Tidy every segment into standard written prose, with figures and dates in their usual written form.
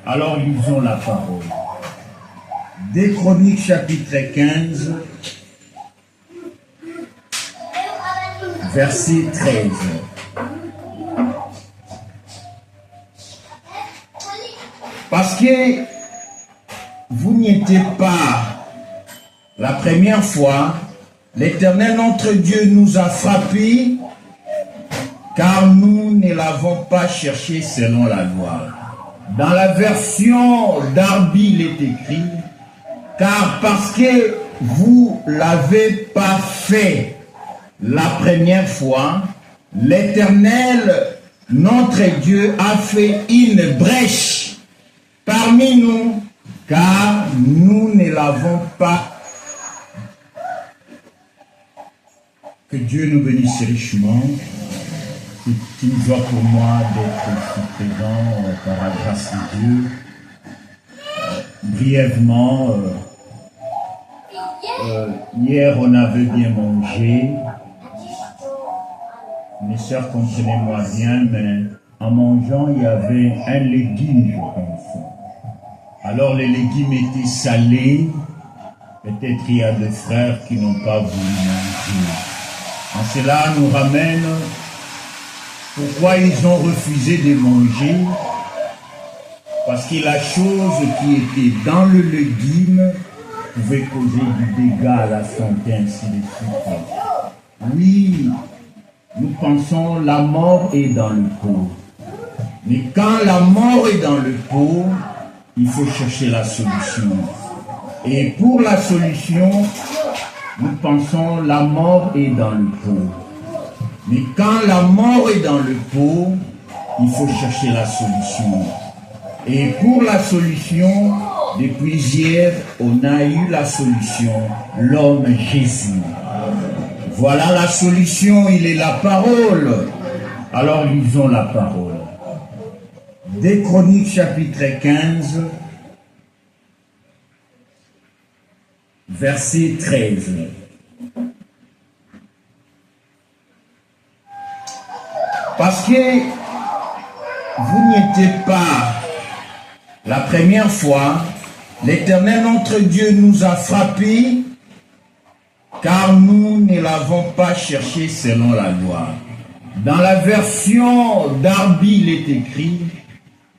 Alors lisons la parole. Des Chroniques chapitre 15, verset 13. Parce que vous n'y étiez pas la première fois, l'Éternel notre Dieu nous a frappés, car nous ne l'avons pas cherché selon la loi. Dans la version d'Arby, il est écrit, car parce que vous ne l'avez pas fait la première fois, l'Éternel notre Dieu a fait une brèche parmi nous, car nous ne l'avons pas. Que Dieu nous bénisse richement. C'est une joie pour moi d'être ici présent par la grâce de Dieu. Brièvement, hier on avait bien mangé. Mes sœurs, comprenez-moi bien, mais en mangeant, il y avait un légume, je pense. Alors les légumes étaient salés. Peut-être il y a des frères qui n'ont pas voulu manger. En cela nous ramène pourquoi ils ont refusé de manger. Parce que la chose qui était dans le légume pouvait causer du dégât à la santé, ainsi de suite. Oui, nous pensons la mort est dans le pot. Mais quand la mort est dans le pot, il faut chercher la solution. Et pour la solution, nous pensons la mort est dans le pot. Mais quand la mort est dans le pot, il faut chercher la solution. Et pour la solution, depuis hier, on a eu la solution, l'homme Jésus. Voilà la solution, il est la parole. Alors lisons la parole. Des Chroniques chapitre 15, verset 13. Parce que vous n'y étiez pas la première fois, l'Éternel notre Dieu nous a frappés, car nous ne l'avons pas cherché selon la loi. Dans la version d'Arby, il est écrit,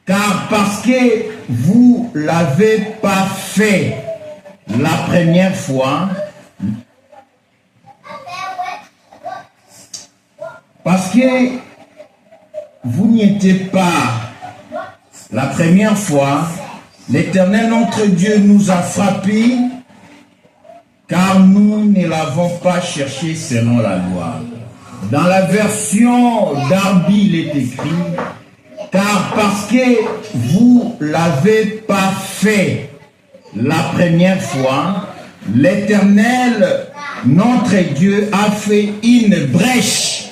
car parce que vous ne l'avez pas fait la première fois, parce que vous n'y étiez pas la première fois, l'Éternel notre Dieu nous a frappés, car nous ne l'avons pas cherché selon la loi. Dans la version d'Arby, il est écrit, car parce que vous ne l'avez pas fait la première fois, l'Éternel notre Dieu a fait une brèche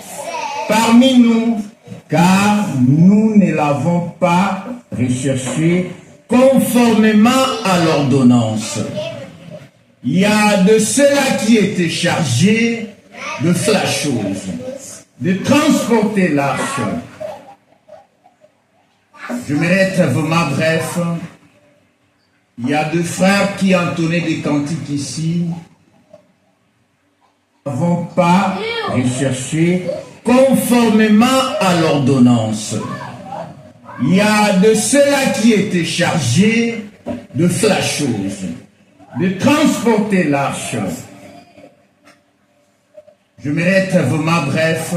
parmi nous, car nous ne l'avons pas recherché conformément à l'ordonnance. Il y a de ceux-là qui étaient chargés de faire la chose, de transporter l'arche. Je vais être vraiment bref. Il y a deux frères qui entonnaient des cantiques ici. Nous n'avons pas recherché conformément à l'ordonnance. Il y a de ceux-là qui étaient chargés de faire la chose, de transporter l'arche. Je vais être vraiment bref.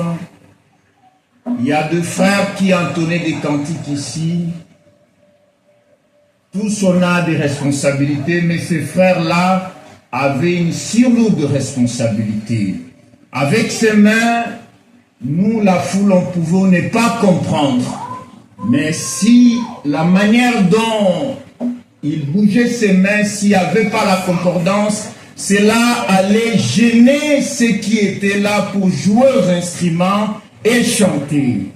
Il y a deux frères qui entonnaient des cantiques ici. Tous on a des responsabilités, mais ces frères-là avaient une surlourde responsabilité. Avec ses mains, nous, la foule, on pouvait ne pas comprendre. Mais si la manière dont il bougeait ses mains, s'il n'y avait pas la concordance, cela allait gêner ceux qui étaient là pour jouer aux instruments et chanter.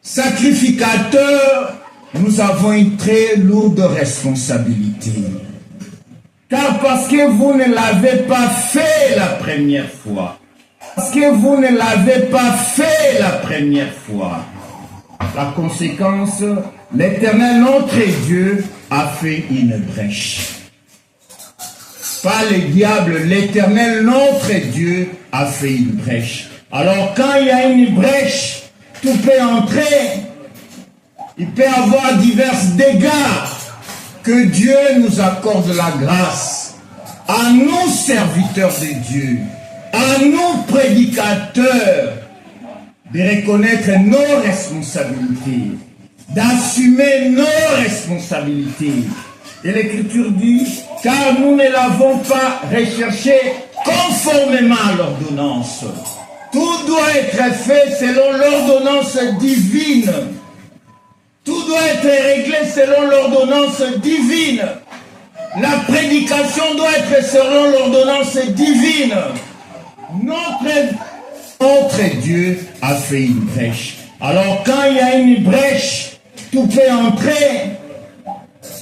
Sacrificateurs, nous avons une très lourde responsabilité. Car parce que vous ne l'avez pas fait la première fois, parce que vous ne l'avez pas fait la première fois, la conséquence, l'Éternel, notre Dieu, a fait une brèche. Pas le diable, l'Éternel, notre Dieu, a fait une brèche. Alors quand il y a une brèche, tout peut entrer. Il peut y avoir divers dégâts. Que Dieu nous accorde la grâce. À nous, serviteurs de Dieu, à nous, prédicateurs, de reconnaître nos responsabilités, d'assumer nos responsabilités. Et l'Écriture dit, car nous ne l'avons pas recherché conformément à l'ordonnance. Tout doit être fait selon l'ordonnance divine. Tout doit être réglé selon l'ordonnance divine. La prédication doit être selon l'ordonnance divine. Notre Dieu a fait une brèche. Alors quand il y a une brèche, tout peut entrer.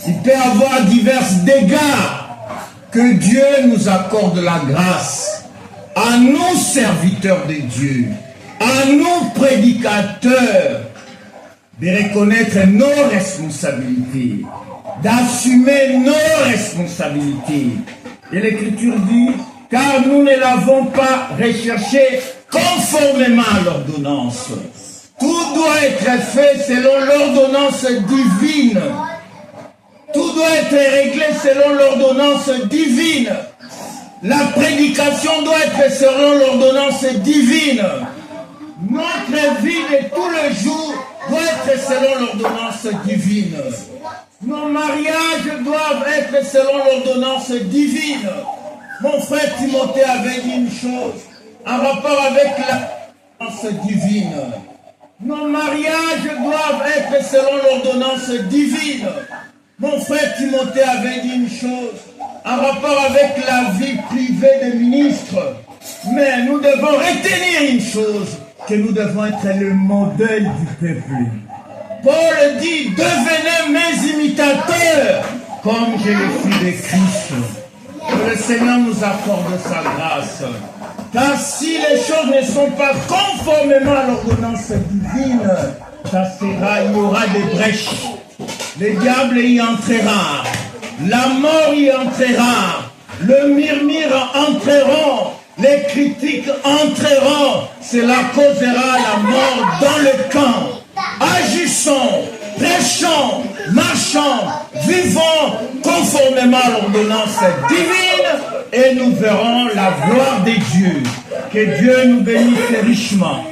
Il peut y avoir divers dégâts. Que Dieu nous accorde la grâce. À nous, serviteurs de Dieu, à nous, prédicateurs, de reconnaître nos responsabilités, d'assumer nos responsabilités. Et l'Écriture dit, car nous ne l'avons pas recherché conformément à l'ordonnance. Tout doit être fait selon l'ordonnance divine. Tout doit être réglé selon l'ordonnance divine. La prédication doit être selon l'ordonnance divine. Notre vie de tous les jours doit être selon l'ordonnance divine. Nos mariages doivent être selon l'ordonnance divine. Mon frère Timothée avait dit une chose en rapport avec l'ordonnance divine. Nos mariages doivent être selon l'ordonnance divine. Mon frère Timothée avait dit une chose en rapport avec la vie privée des ministres. Mais nous devons retenir une chose, que nous devons être le modèle du peuple. Paul dit, devenez mes imitateurs, comme je le suis de Christ. Que le Seigneur nous accorde sa grâce. Car si les choses ne sont pas conformément à l'ordonnance divine, il y aura des brèches. Le diable y entrera, la mort y entrera, le murmure entreront, les critiques entreront, cela causera la mort dans le camp. Agissons, prêchons, marchons, vivons conformément à l'ordonnance divine et nous verrons la gloire de Dieu. Que Dieu nous bénisse richement.